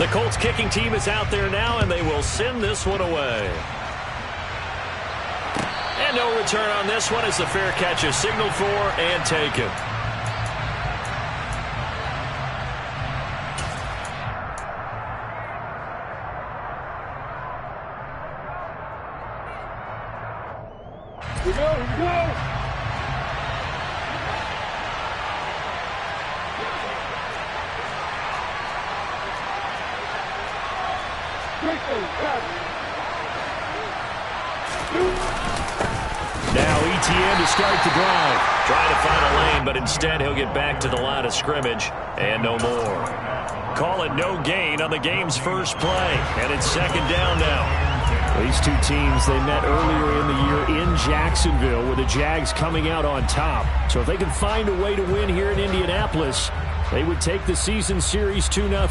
The Colts kicking team is out there now, and they will send this one away. And no return on this one as the fair catch is signaled for and taken. Here we go, here we go. Now ETN to start the drive. Trying to find a lane, but instead he'll get back to the line of scrimmage and no more. Call it no gain on the game's first play, and it's second down now. These two teams, they met earlier in the year in Jacksonville with the Jags coming out on top. So if they can find a way to win here in Indianapolis, they would take the season series 2-0.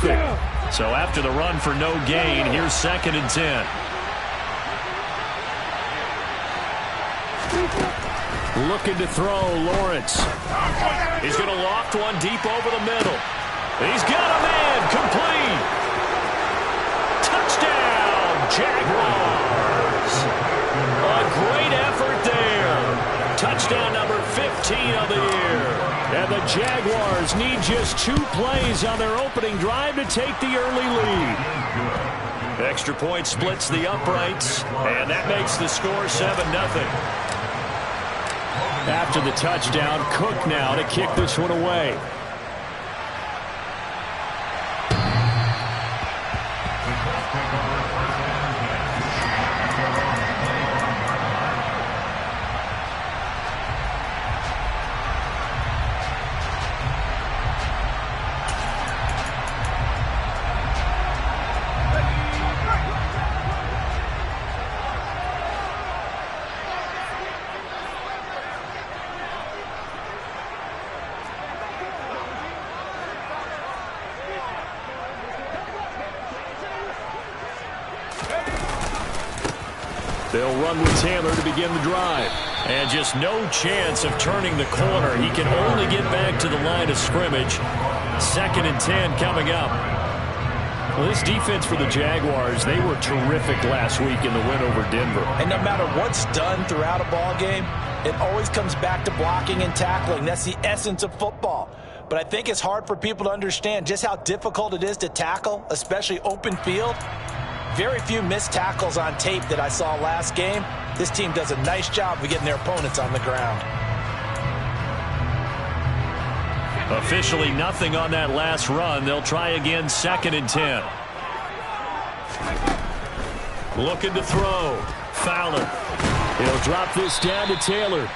So after the run for no gain, here's 2nd and 10. Looking to throw, Lawrence. He's going to loft one deep over the middle. He's got a man, complete. Touchdown, Jaguars. A great effort there. Touchdown number 15 of the year. And the Jaguars need just 2 plays on their opening drive to take the early lead. Extra point splits the uprights, and that makes the score 7-0. After the touchdown, Cook now to kick this one away. They'll run with Taylor to begin the drive. And just no chance of turning the corner. He can only get back to the line of scrimmage. 2nd and 10 coming up. Well, this defense for the Jaguars, they were terrific last week in the win over Denver. And no matter what's done throughout a ball game, it always comes back to blocking and tackling. That's the essence of football. But I think it's hard for people to understand just how difficult it is to tackle, especially open field. Very few missed tackles on tape that I saw last game. This team does a nice job of getting their opponents on the ground. Officially nothing on that last run. They'll try again, 2nd and 10. Looking to throw. Fowler. He'll drop this down to Taylor.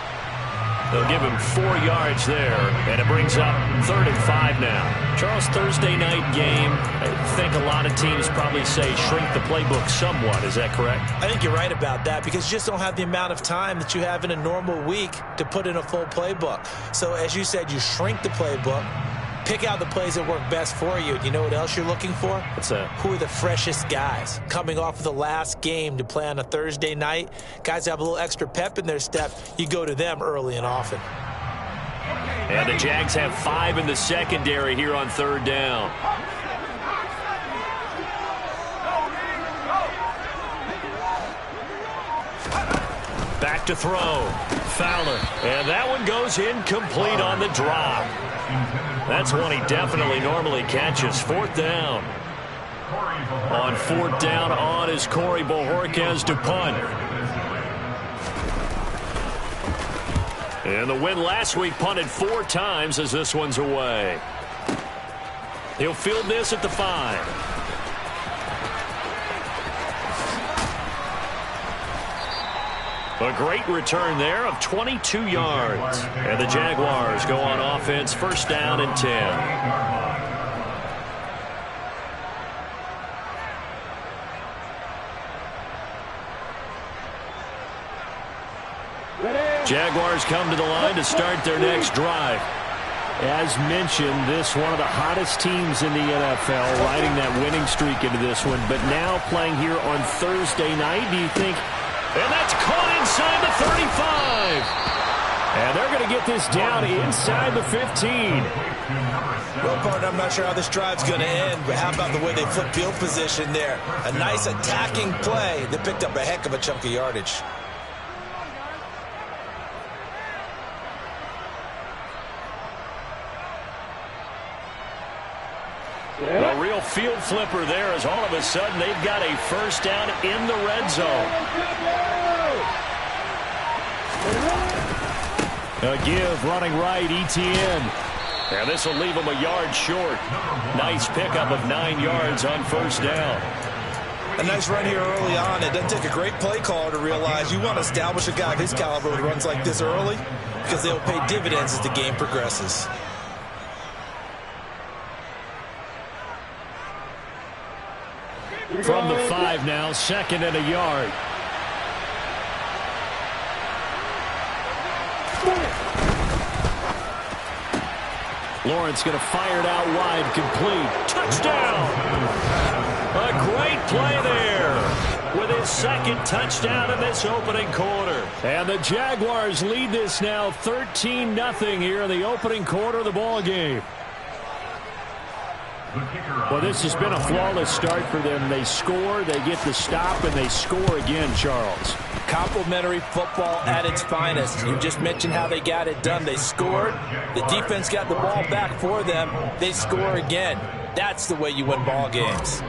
They'll give him 4 yards there, and it brings up 3rd and 5 now. Charles, Thursday night game, I think a lot of teams probably say shrink the playbook somewhat. Is that correct? I think you're right about that because you just don't have the amount of time that you have in a normal week to put in a full playbook. So as you said, you shrink the playbook, pick out the plays that work best for you. You know what else you're looking for? What's that? Who are the freshest guys coming off of the last game to play on a Thursday night? Guys have a little extra pep in their step. You go to them early and often. And the Jags have 5 in the secondary here on 3rd down. Back to throw. Fowler. And that one goes incomplete on the drop. That's one he definitely normally catches. 4th down. On 4th down on is Corey Bojorquez to punt. And the win last week punted 4 times as this one's away. He'll field this at the 5. A great return there of 22 yards. And the Jaguars go on offense, 1st down and 10. Jaguars come to the line to start their next drive. As mentioned, this one of the hottest teams in the NFL, riding that winning streak into this one, but now playing here on Thursday night. Do you think? And that's caught inside the 35. And they're going to get this down inside the 15. Well, partner, I'm not sure how this drive's going to end, but how about the way they flip field position there? A nice attacking play that picked up a heck of a chunk of yardage. A real field flipper there as all of a sudden they've got a first down in the red zone. A give running right, ETN. And this will leave him a yard short. Nice pickup of 9 yards on first down. A nice run here early on. It doesn't take a great play caller to realize you want to establish a guy of his caliber who runs like this early because they'll pay dividends as the game progresses. From the 5 now, 2nd and a yard. Lawrence going to fire it out wide, complete. Touchdown! A great play there with his 2nd touchdown in this opening quarter. And the Jaguars lead this now 13-0 here in the opening quarter of the ball game. Well, this has been a flawless start for them. They score, they get the stop, and they score again, Charles. Complimentary football at its finest. You just mentioned how they got it done. They scored. The defense got the ball back for them. They score again. That's the way you win ball games.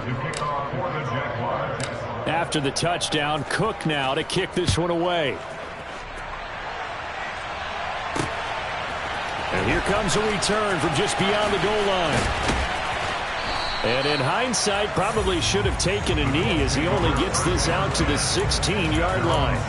After the touchdown, Cook now to kick this one away. And here comes a return from just beyond the goal line. And in hindsight, probably should have taken a knee as he only gets this out to the 16-yard line.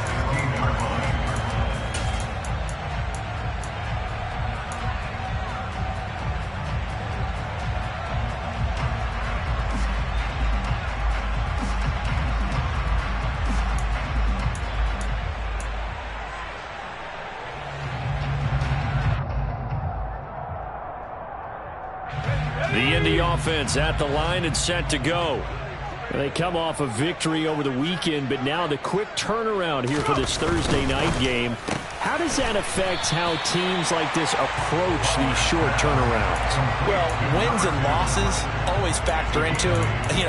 The Indy offense at the line and set to go. They come off a victory over the weekend, but now the quick turnaround here for this Thursday night game. How does that affect how teams like this approach these short turnarounds? Well, wins and losses always factor into,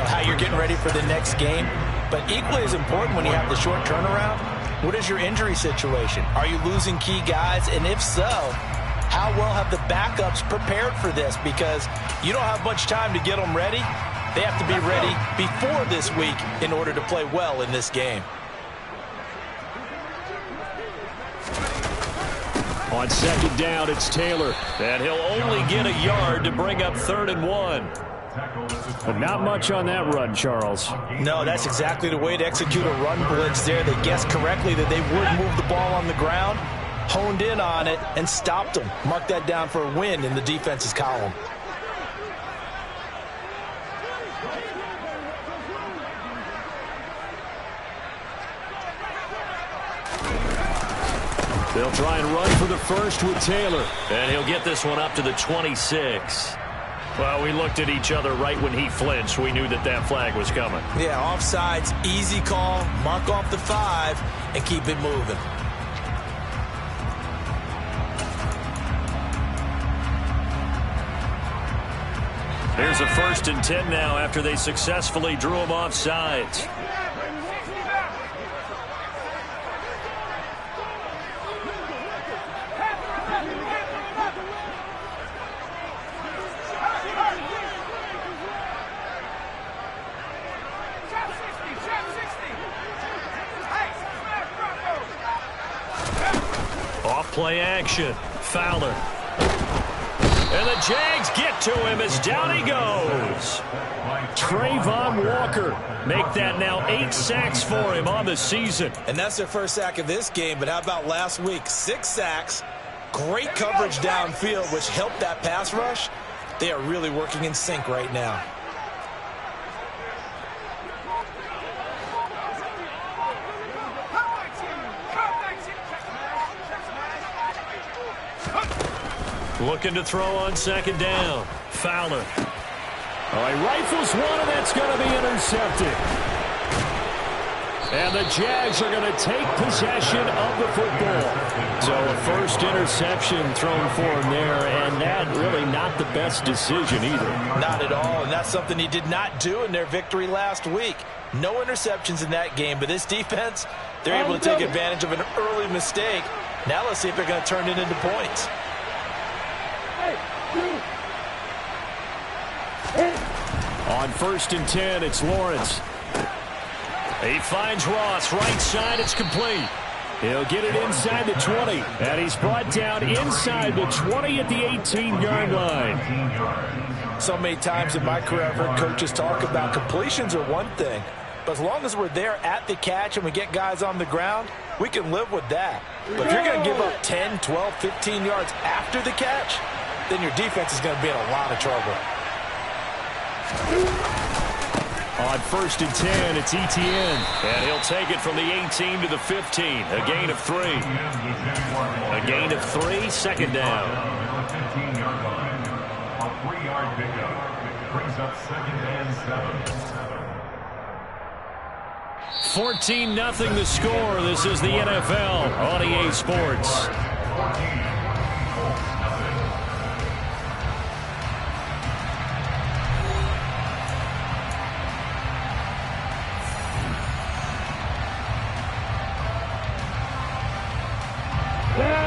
how you're getting ready for the next game. But equally as important when you have the short turnaround, what is your injury situation? Are you losing key guys? And if so, how well have the backups prepared for this? Because you don't have much time to get them ready. They have to be ready before this week in order to play well in this game. On 2nd down, it's Taylor. And he'll only get a yard to bring up 3rd and 1. But not much on that run, Charles. No, that's exactly the way to execute a run blitz there. They guessed correctly that they would move the ball on the ground, honed in on it, and stopped them. Mark that down for a win in the defense's column. They'll try and run for the first with Taylor. And he'll get this one up to the 26. Well, we looked at each other right when he flinched. We knew that that flag was coming. Yeah, offsides, easy call. Mark off the 5 and keep it moving. Here's a 1st and 10 now after they successfully drew him off sides. Off-play action. Fowler. And the Jags get to him as down he goes. Trayvon Walker make that now 8 sacks for him on the season. And that's their first sack of this game, but how about last week? 6 sacks, great coverage downfield, which helped that pass rush. They are really working in sync right now. Looking to throw on 2nd down. Fowler. Oh, he rifles one, and that's going to be intercepted. And the Jags are going to take possession of the football. So a first interception thrown for him there, and that really not the best decision either. Not at all, and that's something he did not do in their victory last week. No interceptions in that game, but this defense, they're able to take advantage of an early mistake. Now let's see if they're going to turn it into points. On 1st and 10, it's Lawrence. He finds Ross, right side, it's complete. He'll get it inside the 20, and he's brought down inside the 20 at the 18-yard line. So many times in my career, I've heard coaches talk about completions are one thing, but as long as we're there at the catch and we get guys on the ground, we can live with that. But if you're going to give up 10, 12, 15 yards after the catch, then your defense is going to be in a lot of trouble. On 1st and 10, it's Etienne. And he'll take it from the 18 to the 15. A gain of 3. A gain of 3, second down. 3-yard pickup. Brings up 2nd and 7. 14-0 the score. This is the NFL on EA Sports.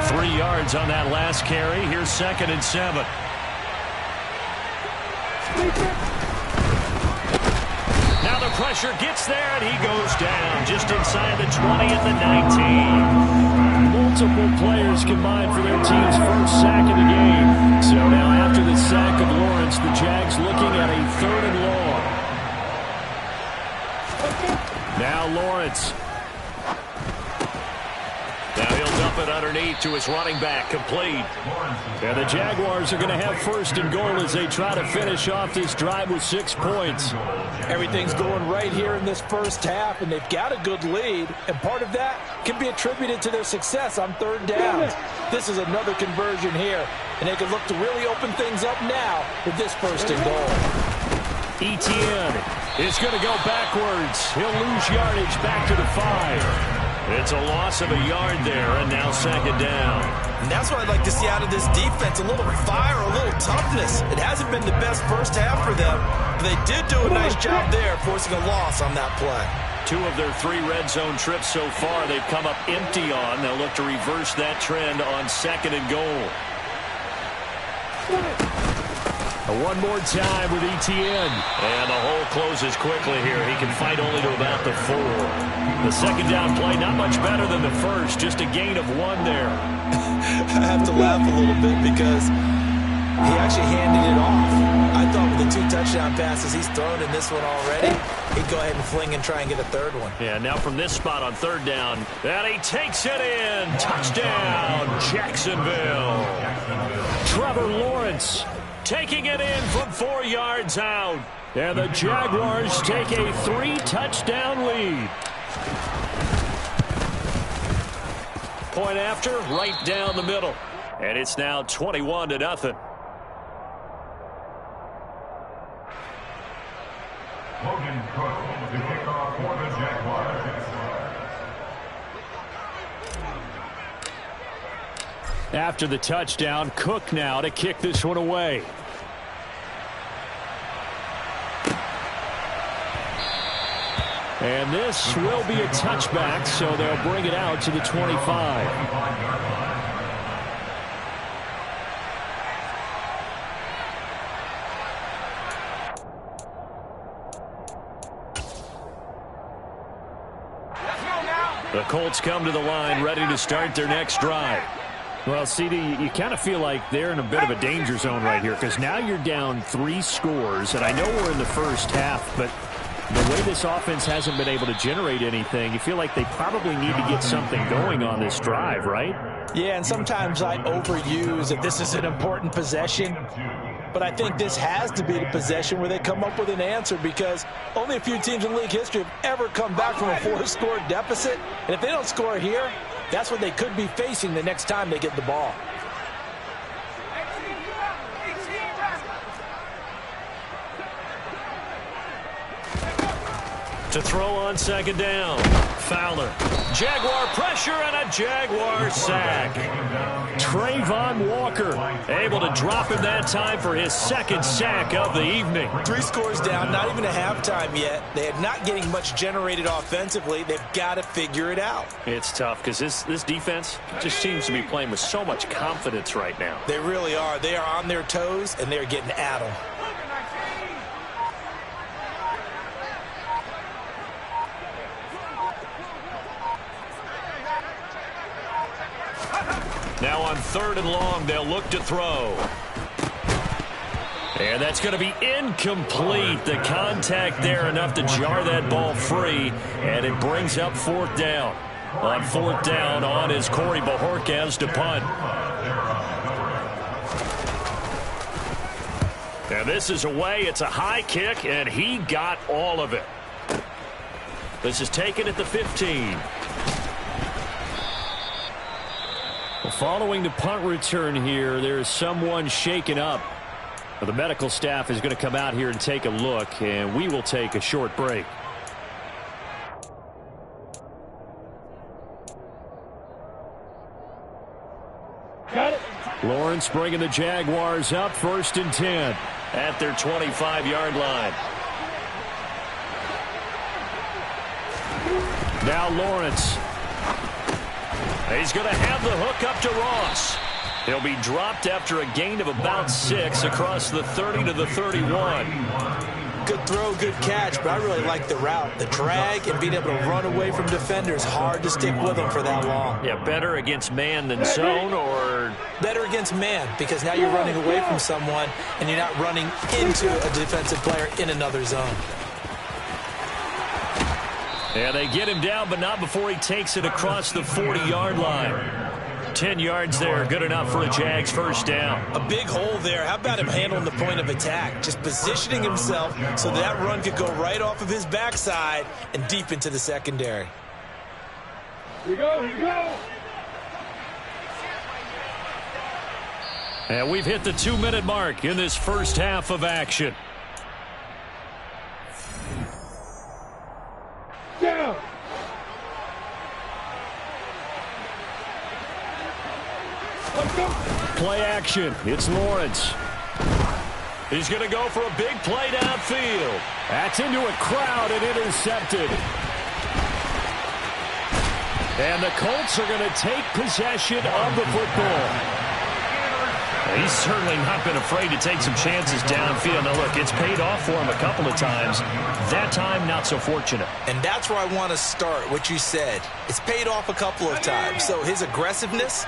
3 yards on that last carry. Here's 2nd and 7. Now the pressure gets there, and he goes down just inside the 20 at the 19. Multiple players combined for their team's first sack of the game. So now after the sack of Lawrence, the Jags looking at a 3rd and long. Now Lawrence. Now he'll dump it underneath to his running back, complete. And the Jaguars are going to have 1st and goal as they try to finish off this drive with 6 points. Everything's going right here in this first half, and they've got a good lead, and part of that can be attributed to their success on 3rd down. This is another conversion here, and they can look to really open things up now with this 1st and goal. Etienne is going to go backwards. He'll lose yardage back to the 5. It's a loss of a yard there, and now 2nd down. And that's what I'd like to see out of this defense, a little fire, a little toughness. It hasn't been the best first half for them, but they did do a nice job there, forcing a loss on that play. 2 of their 3 red zone trips so far they've come up empty on. They'll look to reverse that trend on 2nd and goal. One more time with Etienne. And the hole closes quickly here. He can fight only to about the 4. The 2nd down play, not much better than the first. Just a gain of 1 there. I have to laugh a little bit because he actually handed it off. I thought with the 2 touchdown passes he's thrown in this one already, he'd go ahead and fling and try and get a 3rd one. Yeah, now from this spot on 3rd down, and he takes it in. Touchdown, Jacksonville. Trevor Lawrence taking it in from 4 yards out. And the Jaguars take a 3-touchdown lead. Point after, right down the middle. And it's now 21-0. Logan Cook, the kickoff for the Jaguars. After the touchdown, Cook now to kick this one away. And this will be a touchback, so they'll bring it out to the 25. The Colts come to the line ready to start their next drive. Well, CD, you kind of feel like they're in a bit of a danger zone right here because now you're down 3 scores, and I know we're in the first half, but the way this offense hasn't been able to generate anything, you feel like they probably need to get something going on this drive, right? Yeah, and sometimes I overuse that this is an important possession, but I think this has to be the possession where they come up with an answer because only a few teams in league history have ever come back from a 4-score deficit, and if they don't score here, that's what they could be facing the next time they get the ball. To throw on 2nd down. Fowler. Jaguar pressure and a Jaguar sack. Trayvon Walker able to drop him that time for his second sack of the evening. 3 scores down, not even a halftime yet. They are not getting much generated offensively. They've got to figure it out. It's tough because this defense just seems to be playing with so much confidence right now. They really are. They are on their toes, and they're getting at them. Now on 3rd and long, they'll look to throw. And that's going to be incomplete. The contact there enough to jar that ball free, and it brings up 4th down. On 4th down, on is Corey Bajorquez to punt. And this is away. It's a high kick, and he got all of it. This is taken at the 15. Following the punt return here, there's someone shaken up. The medical staff is going to come out here and take a look, and we will take a short break. Got it. Lawrence bringing the Jaguars up 1st and 10 at their 25-yard line. Now Lawrence. He's going to have the hook up to Ross. He'll be dropped after a gain of about 6 across the 30 to the 31. Good throw, good catch, but I really like the route. The drag and being able to run away from defenders, hard to stick with them for that long. Yeah, better against man than zone, or? Better against man, because now you're running away from someone and you're not running into a defensive player in another zone. Yeah, they get him down, but not before he takes it across the 40-yard line. 10 yards there, good enough for a Jags 1st down. A big hole there. How about him handling the point of attack? Just positioning himself so that run could go right off of his backside and deep into the secondary. Here we go, here we go. And we've hit the 2-minute mark in this first half of action. Down. Let's go. Play action. It's Lawrence. He's going to go for a big play downfield. That's into a crowd and intercepted. And the Colts are going to take possession of the football. He's certainly not been afraid to take some chances downfield. Now, look, it's paid off for him a couple of times. That time, not so fortunate. And that's where I want to start, what you said. It's paid off a couple of times. So his aggressiveness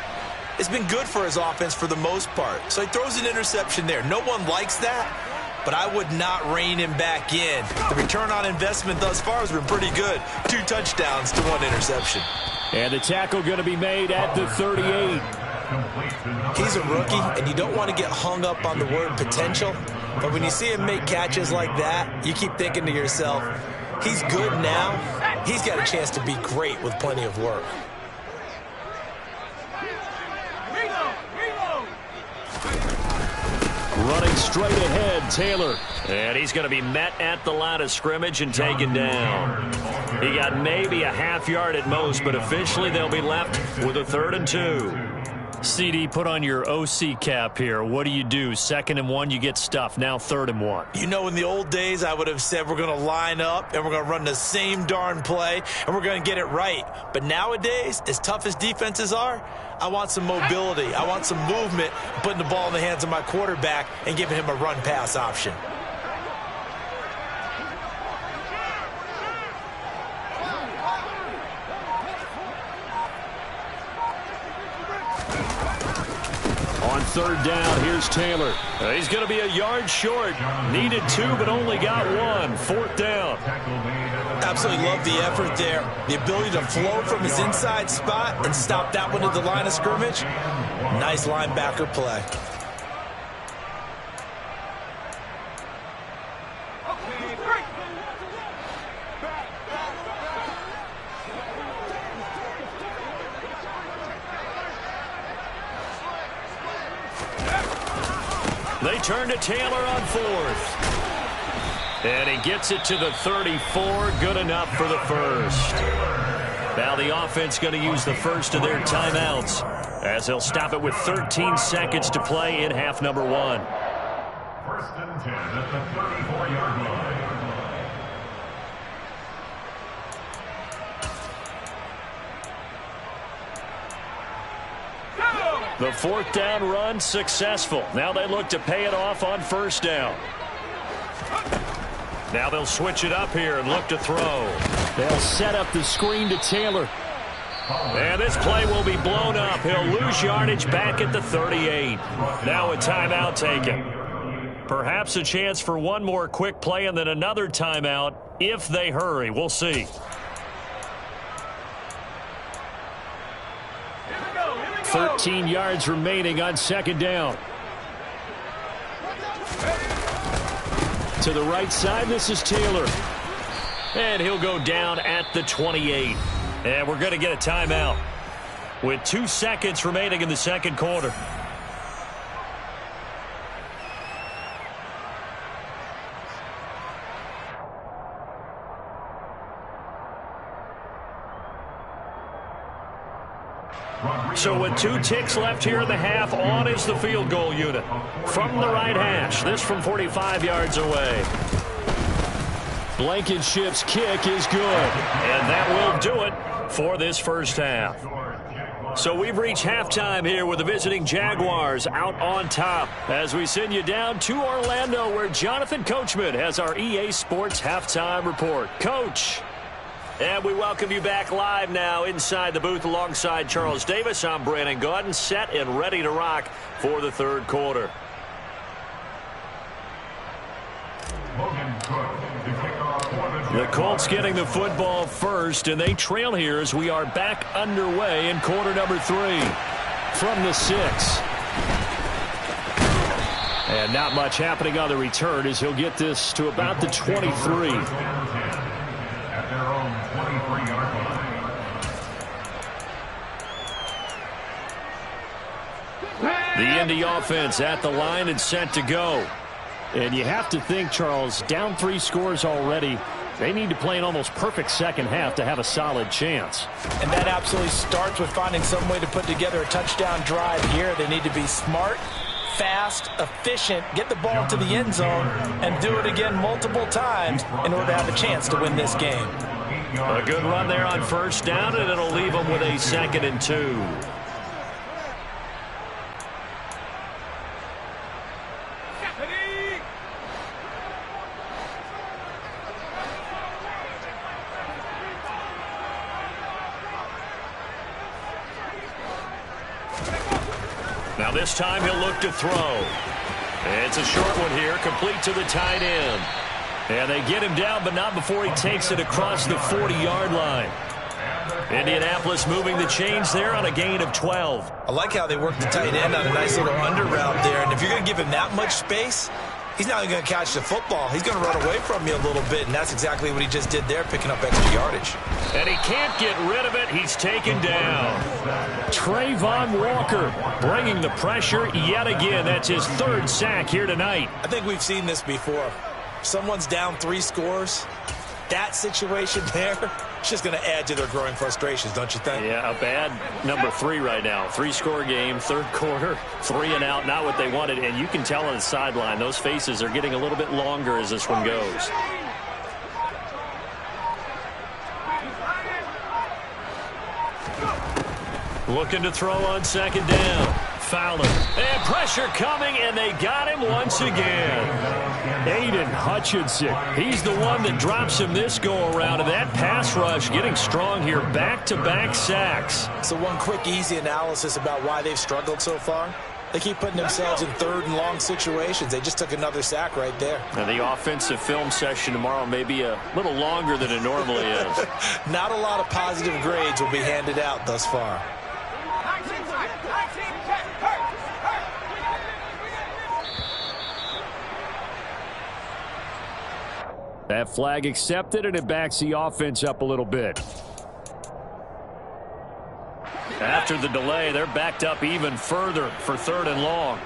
has been good for his offense for the most part. So he throws an interception there. No one likes that, but I would not rein him back in. The return on investment thus far has been pretty good. 2 touchdowns to 1 interception. And the tackle going to be made at the 38. He's a rookie, and you don't want to get hung up on the word potential. But when you see him make catches like that, you keep thinking to yourself, he's good now. He's got a chance to be great with plenty of work. Running straight ahead, Taylor. And he's going to be met at the line of scrimmage and taken down. He got maybe a half yard at most, but officially they'll be left with a 3rd and 2. CD, put on your OC cap here. What do you do? 2nd and 1, you get stuffed. Now 3rd and 1. You know, in the old days, I would have said we're going to line up and we're going to run the same darn play and we're going to get it right. But nowadays, as tough as defenses are, I want some mobility. I want some movement, putting the ball in the hands of my quarterback and giving him a run-pass option. On 3rd down, here's Taylor. He's going to be a yard short. Needed 2, but only got 1. 4th down. Absolutely love the effort there. The ability to flow from his inside spot and stop that one at the line of scrimmage. Nice linebacker play. They turn to Taylor on 4th. And he gets it to the 34. Good enough for the 1st. Now the offense going to use the first of their timeouts as they'll stop it with 13 seconds to play in half number 1. First and 10 at the 34-yard line. The fourth down run successful. Now they look to pay it off on first down. Now they'll switch it up here and look to throw. They'll set up the screen to Taylor. And this play will be blown up. He'll lose yardage back at the 38. Now a timeout taken. Perhaps a chance for one more quick play and then another timeout if they hurry. We'll see. 13 yards remaining on second down. To the right side, this is Taylor. And he'll go down at the 28. And we're going to get a timeout with 2 seconds remaining in the second quarter. So with 2 ticks left here in the half, on is the field goal unit. From the right hash, this from 45 yards away. Blankenship's kick is good. And that will do it for this first half. So we've reached halftime here with the visiting Jaguars out on top as we send you down to Orlando where Jonathan Coachman has our EA Sports halftime report. Coach. And we welcome you back live now inside the booth alongside Charles Davis. I'm Brandon Gaudin, set and ready to rock for the third quarter. The Colts getting the football first, and they trail here as we are back underway in quarter number 3 from the 6. And not much happening on the return as he'll get this to about the 23. At their own 23-yard line. The Indy offense at the line and set to go. And you have to think, Charles, down 3 scores already. They need to play an almost perfect second half to have a solid chance. And that absolutely starts with finding some way to put together a touchdown drive here. They need to be smart, fast, efficient, get the ball to the end zone, and do it again multiple times in order to have a chance to win this game. A good run there on first down, and it'll leave them with a 2nd and 2. Now this time he'll look to throw. It's a short one here, complete to the tight end. And they get him down, but not before he takes it across the 40-yard line. Indianapolis moving the chains there on a gain of 12. I like how they work the tight end on a nice little under route there. And if you're going to give him that much space, he's not even going to catch the football. He's going to run away from you a little bit, and that's exactly what he just did there, picking up extra yardage. And he can't get rid of it. He's taken down. Trayvon Walker bringing the pressure yet again. That's his 3rd sack here tonight. I think we've seen this before. Someone's down 3 scores. That situation there, it's just going to add to their growing frustrations, don't you think? Yeah, a bad number 3 right now. 3-score game, 3rd quarter, 3 and out, not what they wanted. And you can tell on the sideline, those faces are getting a little bit longer as this one goes. Looking to throw on 2nd down. Fowler. And pressure coming, and they got him once again. Aiden Hutchinson. He's the one that drops him this go-around. And that pass rush getting strong here. Back-to-back sacks. So one quick, easy analysis about why they've struggled so far. They keep putting themselves in 3rd and long situations. They just took another sack right there. And the offensive film session tomorrow may be a little longer than it normally is. Not a lot of positive grades will be handed out thus far. That flag accepted, and it backs the offense up a little bit. After the delay, they're backed up even further for 3rd and long.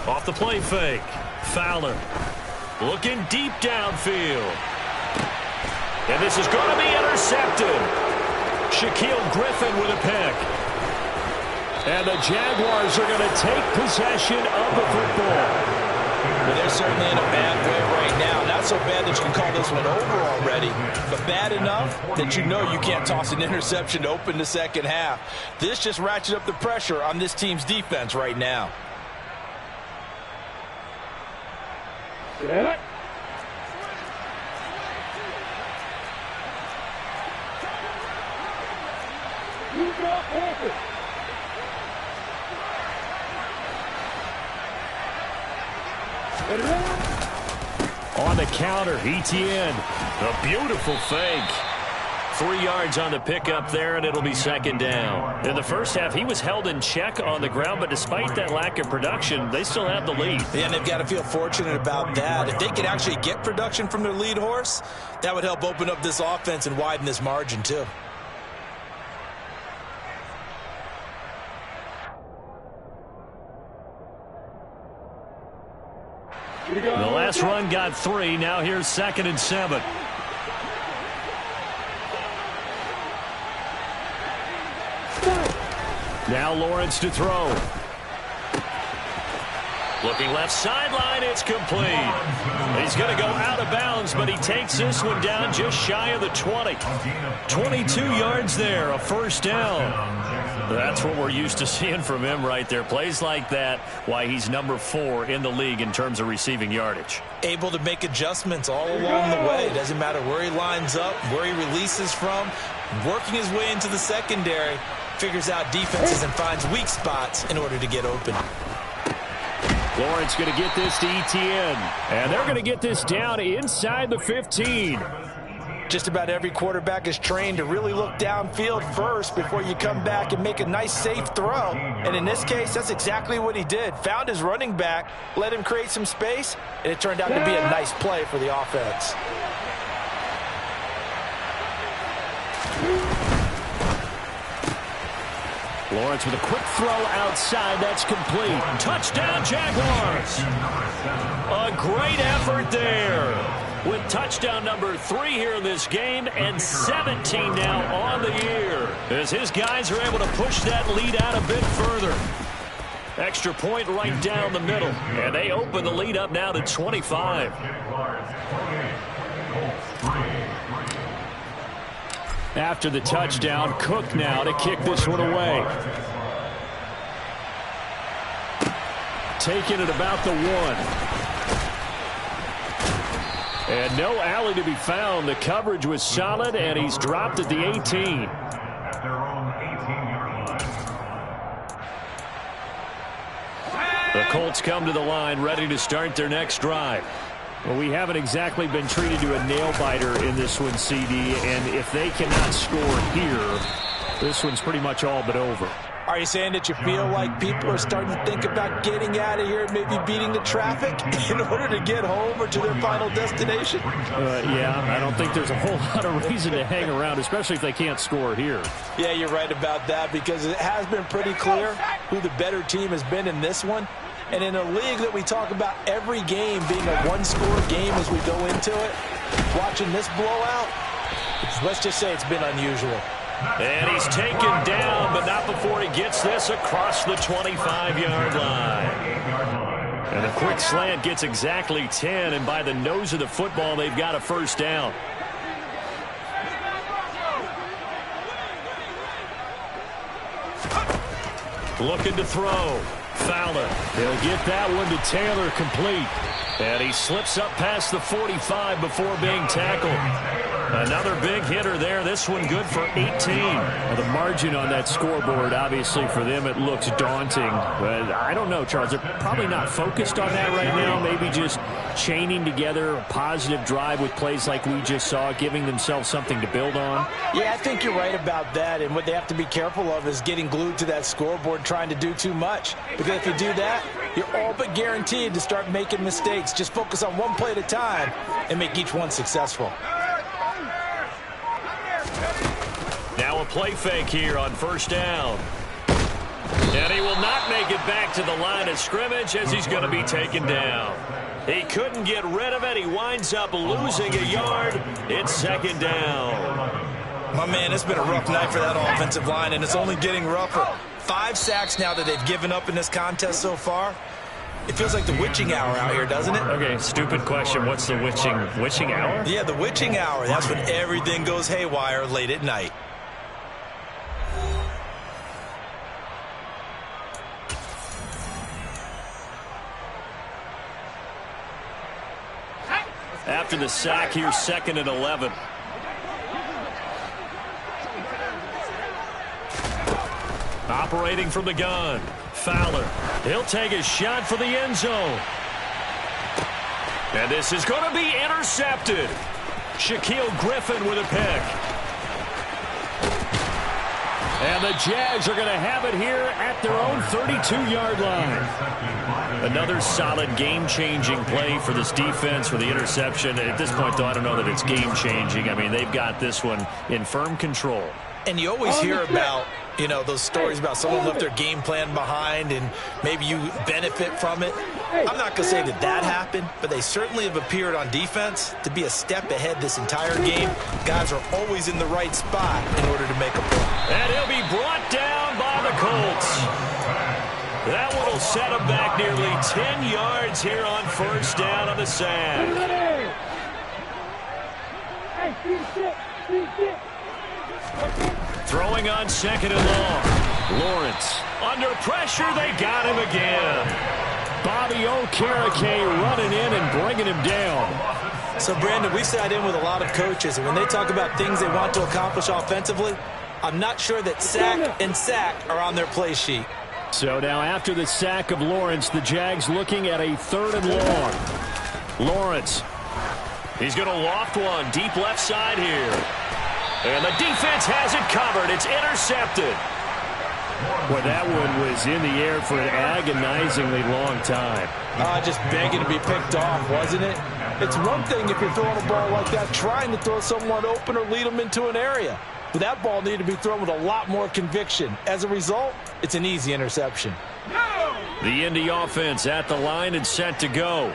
Off the play fake. Fowler looking deep downfield. And this is going to be intercepted. Shaquille Griffin with a pick. And the Jaguars are going to take possession of the football. Well, they're certainly in a bad way right now. Not so bad that you can call this one over already, but bad enough that you know you can't toss an interception to open the second half. This just ratchets up the pressure on this team's defense right now. Get it. You got perfect. On the counter, ETN. A beautiful fake. 3 yards on the pickup there, and it'll be second down. In the first half, he was held in check on the ground, but despite that lack of production, they still have the lead. Yeah, and they've got to feel fortunate about that. If they could actually get production from their lead horse, that would help open up this offense and widen this margin, too. The last run got 3. Now here's 2nd and 7. Now Lawrence to throw. Looking left sideline, it's complete. He's going to go out of bounds, but he takes this one down just shy of the 20. 22 yards there, a first down. That's what we're used to seeing from him right there. Plays like that, why he's number 4 in the league in terms of receiving yardage. Able to make adjustments all along the way. Doesn't matter where he lines up, where he releases from, working his way into the secondary, figures out defenses and finds weak spots in order to get open. Lawrence going to get this to ETN, and they're going to get this down inside the 15. Just about every quarterback is trained to really look downfield first before you come back and make a nice, safe throw. And in this case, that's exactly what he did. Found his running back, let him create some space, and it turned out to be a nice play for the offense. Lawrence with a quick throw outside. That's complete. Touchdown, Jaguars. A great effort there. With touchdown number 3 here in this game and 17 now on the year. As his guys are able to push that lead out a bit further. Extra point right down the middle. And they open the lead up now to 25. After the touchdown, Cook now to kick this one away. Taking it about the 1. And no alley to be found. The coverage was solid, and he's dropped at the 18. The Colts come to the line, ready to start their next drive. Well, we haven't exactly been treated to a nail-biter in this one, CD, and if they cannot score here, this one's pretty much all but over. Are you saying that you feel like people are starting to think about getting out of here, maybe beating the traffic in order to get home or to their final destination? Yeah, I don't think there's a whole lot of reason to hang around, especially if they can't score here. Yeah, you're right about that, because it has been pretty clear who the better team has been in this one. And in a league that we talk about every game being a one-score game as we go into it, watching this blowout, let's just say it's been unusual. And he's taken down, but not before he gets this across the 25-yard line. And a quick slant gets exactly 10, and by the nose of the football, they've got a first down. Looking to throw. Fowler. He'll get that one to Taylor, complete. And he slips up past the 45 before being tackled. Another big hitter there. This one good for 18. Well, the margin on that scoreboard, obviously for them, it looks daunting. But I don't know, Charles. They're probably not focused on that right now. Maybe just chaining together a positive drive with plays like we just saw, giving themselves something to build on. Yeah, I think you're right about that. And what they have to be careful of is getting glued to that scoreboard, trying to do too much. Because if you do that, you're all but guaranteed to start making mistakes. Just focus on one play at a time and make each one successful. Now a a play fake here on first down. And he will not make it back to the line of scrimmage as he's going to be taken down. He couldn't get rid of it. He winds up losing a yard. It's second down. My man, it's been a rough night for that offensive line, and it's only getting rougher. 5 sacks now that they've given up in this contest so far. It feels like the witching hour out here, doesn't it? Okay, stupid question. What's the witching hour? Yeah, the witching hour. That's when everything goes haywire late at night. After the sack here, 2nd and 11. Operating from the gun. Fowler. He'll take a shot for the end zone. And this is going to be intercepted. Shaquille Griffin with a pick. And the Jags are going to have it here at their own 32-yard line. Another solid game-changing play for this defense for the interception. At this point, though, I don't know that it's game-changing. I mean, they've got this one in firm control. And you always hear about, you know, those stories about someone left their game plan behind and maybe you benefit from it. I'm not going to say that that happened, but they certainly have appeared on defense to be a step ahead this entire game. Guys are always in the right spot in order to make a play. And he'll be brought down by the Colts. That one will set him back nearly 10 yards here on first down on the sack. Throwing on 2nd and long. Lawrence. Under pressure, they got him again. Bobby Okereke running in and bringing him down. So, Brandon, we sat in with a lot of coaches, and when they talk about things they want to accomplish offensively, I'm not sure that sack and sack are on their play sheet. So now after the sack of Lawrence, the Jags looking at a 3rd and long. Lawrence. He's going to loft one deep left side here. And the defense has it covered. It's intercepted. Well, that one was in the air for an agonizingly long time. Just begging to be picked off, wasn't it? It's one thing if you're throwing a ball like that, trying to throw someone open or lead them into an area. But that ball needed to be thrown with a lot more conviction. As a result, it's an easy interception. The Indy offense at the line and set to go.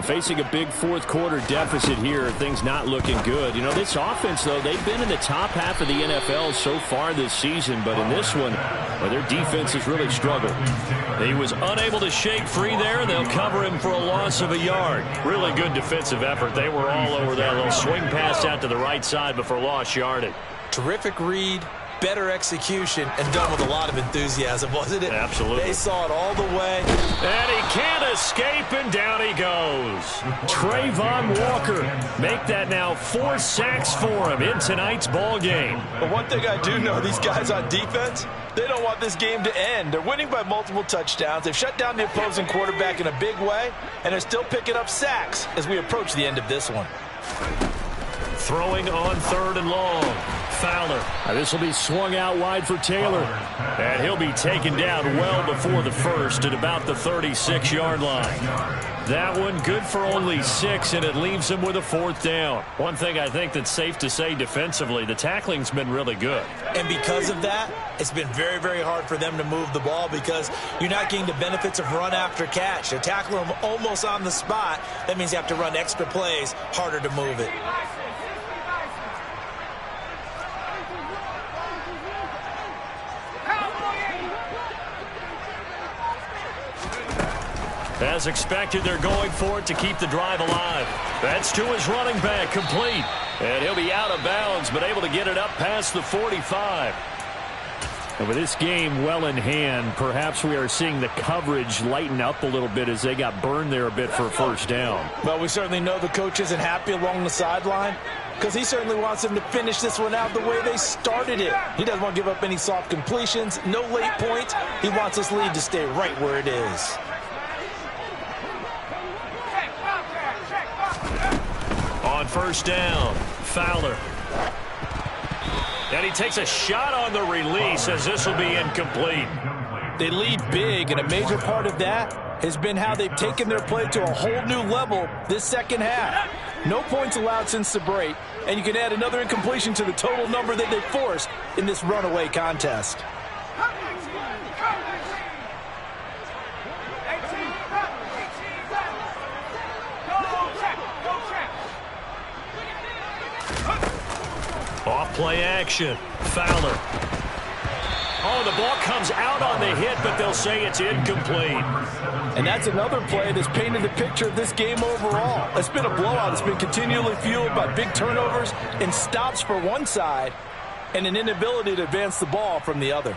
Facing a big 4th quarter deficit here, things not looking good. You know, this offense, though, they've been in the top half of the NFL so far this season, but in this one, well, their defense has really struggled. He was unable to shake free there, and they'll cover him for a loss of a yard. Really good defensive effort. They were all over that little swing pass out to the right side before lost yardage. Terrific read, better execution, and done with a lot of enthusiasm, wasn't it? Absolutely. They saw it all the way. And he can't escape, and down he goes. Trayvon Walker make that now 4 sacks for him in tonight's ball game. But one thing I do know, these guys on defense, they don't want this game to end. They're winning by multiple touchdowns. They've shut down the opposing quarterback in a big way, and they're still picking up sacks as we approach the end of this one. Throwing on 3rd and long. Fowler. This will be swung out wide for Taylor. And he'll be taken down well before the first at about the 36-yard line. That one good for only 6, and it leaves him with a 4th down. One thing I think that's safe to say defensively, the tackling's been really good. And because of that, it's been very, very hard for them to move the ball because you're not getting the benefits of run after catch. They're tackling them almost on the spot. That means you have to run extra plays, harder to move it. As expected, they're going for it to keep the drive alive. That's to his running back, complete. And he'll be out of bounds, but able to get it up past the 45. And with this game well in hand, perhaps we are seeing the coverage lighten up a little bit as they got burned there a bit for a first down. Well, we certainly know the coach isn't happy along the sideline because he certainly wants them to finish this one out the way they started it. He doesn't want to give up any soft completions, no late points. He wants this lead to stay right where it is. On first down, Fowler. And he takes a shot on the release as this will be incomplete. They lead big, and a major part of that has been how they've taken their play to a whole new level this second half. No points allowed since the break, and you can add another incompletion to the total number that they forced in this runaway contest. Off play action. Fowler. Oh, the ball comes out on the hit, but they'll say it's incomplete. And that's another play that's painted the picture of this game overall. It's been a blowout. It's been continually fueled by big turnovers and stops for one side and an inability to advance the ball from the other.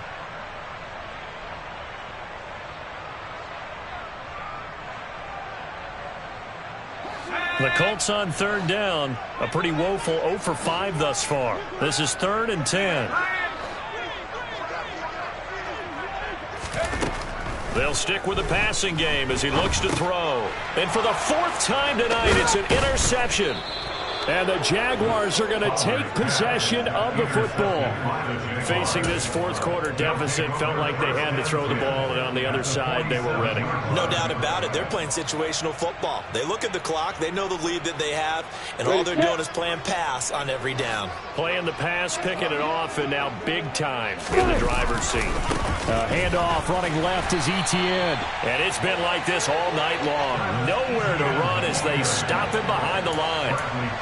The Colts on third down. A pretty woeful 0 for 5 thus far. This is 3rd and 10. They'll stick with the passing game as he looks to throw. And for the 4th time tonight, it's an interception. And the Jaguars are going to take possession of the football. Facing this 4th quarter deficit, felt like they had to throw the ball, and on the other side, they were ready. No doubt about it. They're playing situational football. They look at the clock, they know the lead that they have, and all they're doing is playing pass on every down. Playing the pass, picking it off, and now big time in the driver's seat. Handoff running left is Etienne. And it's been like this all night long. Nowhere to run as they stop him behind the line.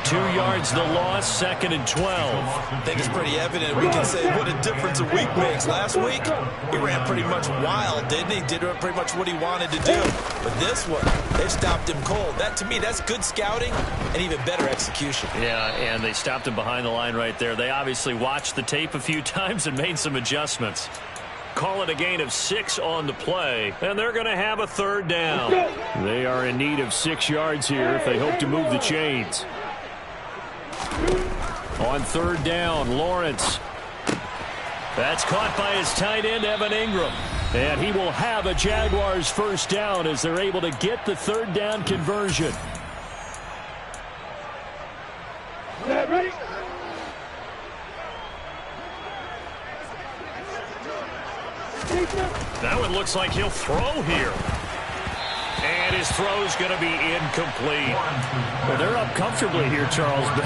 2 yards the loss, 2nd and 12. I think it's pretty evident. We can say what a difference a week makes. Last week, he ran pretty much wild, didn't he? Did pretty much what he wanted to do. But this one, they stopped him cold. That, to me, that's good scouting and even better execution. Yeah, and they stopped him behind the line right there. They obviously watched the tape a few times and made some adjustments. Call it a gain of 6 on the play, and they're going to have a 3rd down. They are in need of 6 yards here if they hope to move the chains. On 3rd down, Lawrence. That's caught by his tight end, Evan Ingram. And he will have a Jaguars 1st down as they're able to get the 3rd down conversion. Ready? That one looks like he'll throw here. And his throw's going to be incomplete. Well, they're up comfortably here, Charles, but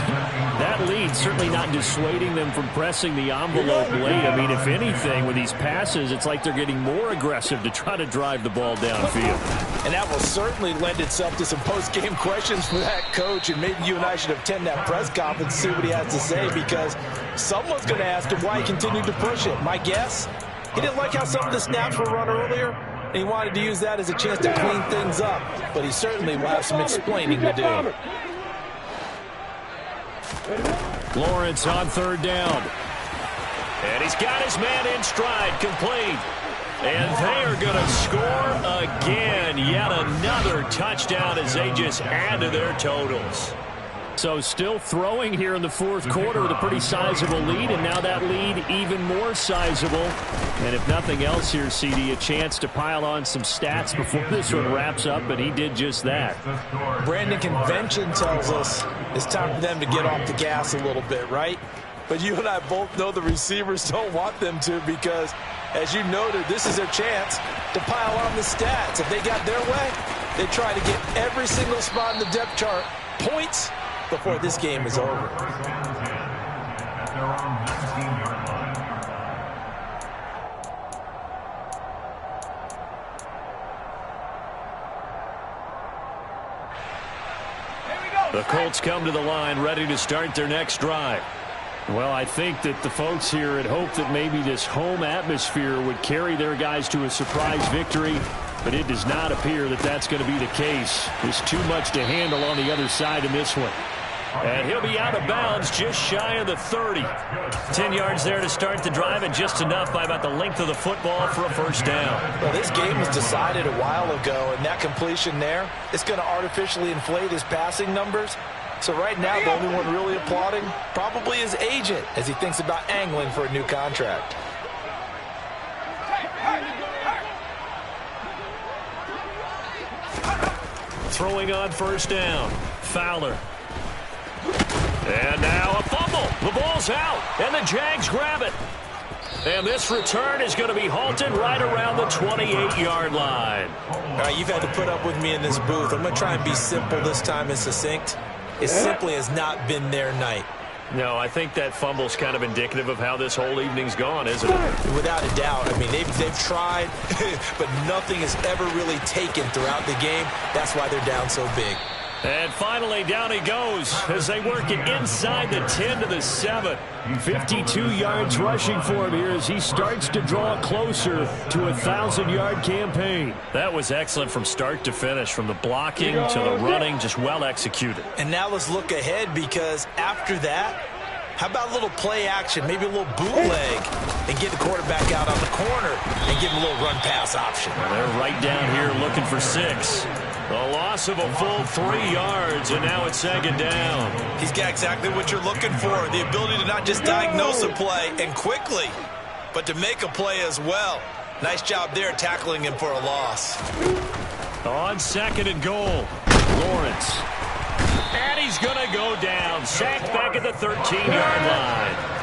that lead certainly not dissuading them from pressing the envelope late. I mean, if anything, with these passes, it's like they're getting more aggressive to try to drive the ball downfield. And that will certainly lend itself to some post-game questions for that coach, and maybe you and I should attend that press conference and see what he has to say, because someone's going to ask him why he continued to push it. My guess, he didn't like how some of the snaps were run earlier, and he wanted to use that as a chance to clean things up. But he certainly will have some explaining to do. Lawrence on 3rd down. And he's got his man in stride, complete. And they are going to score again. Yet another touchdown as they just add to their totals. So still throwing here in the 4th quarter with a pretty sizable lead, and now that lead even more sizable. And if nothing else here, CD, a chance to pile on some stats before this one wraps up, but he did just that. Brandon, convention tells us it's time for them to get off the gas a little bit, right? But you and I both know the receivers don't want them to, because, as you noted, this is their chance to pile on the stats. If they got their way, they try to get every single spot in the depth chart points before this game is over. The Colts come to the line ready to start their next drive. Well, I think that the folks here had hoped that maybe this home atmosphere would carry their guys to a surprise victory, but it does not appear that that's going to be the case. There's too much to handle on the other side in this one. And he'll be out of bounds just shy of the 30. 10 yards there to start the drive, and just enough by about the length of the football for a 1st down. Well, this game was decided a while ago, and that completion there, it's going to artificially inflate his passing numbers. So right now, the only one really applauding probably his agent as he thinks about angling for a new contract. Throwing on 1st down. Fowler. And now a fumble. The ball's out, and the Jags grab it. And this return is going to be halted right around the 28-yard line. All right, you've had to put up with me in this booth. I'm going to try and be simple this time and succinct. It simply has not been their night. No, I think that fumble's kind of indicative of how this whole evening's gone, isn't it? Without a doubt. I mean, they've tried, but nothing has ever really taken throughout the game. That's why they're down so big. And finally, down he goes as they work it inside the 10 to the 7. 52 yards rushing for him here as he starts to draw closer to a 1,000-yard campaign. That was excellent from start to finish, from the blocking to the running, just well executed. And now let's look ahead, because after that, how about a little play action, maybe a little bootleg, and get the quarterback out on the corner and give him a little run-pass option. And they're right down here looking for 6. The loss of a full 3 yards, and now it's second down. He's got exactly what you're looking for, the ability to not just diagnose a play and quickly, but to make a play as well. Nice job there tackling him for a loss. On second and goal, Lawrence. And he's going to go down. Sacked back at the 13-yard line.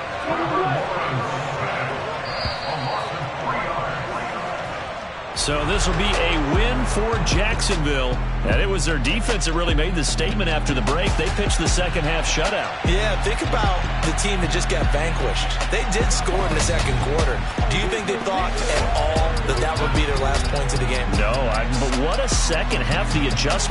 So this will be a win for Jacksonville. And it was their defense that really made the statement after the break. They pitched the second-half shutout. Yeah, think about the team that just got vanquished. They did score in the second quarter. Do you think they thought at all that that would be their last points of the game? No, but what a second half. The adjustment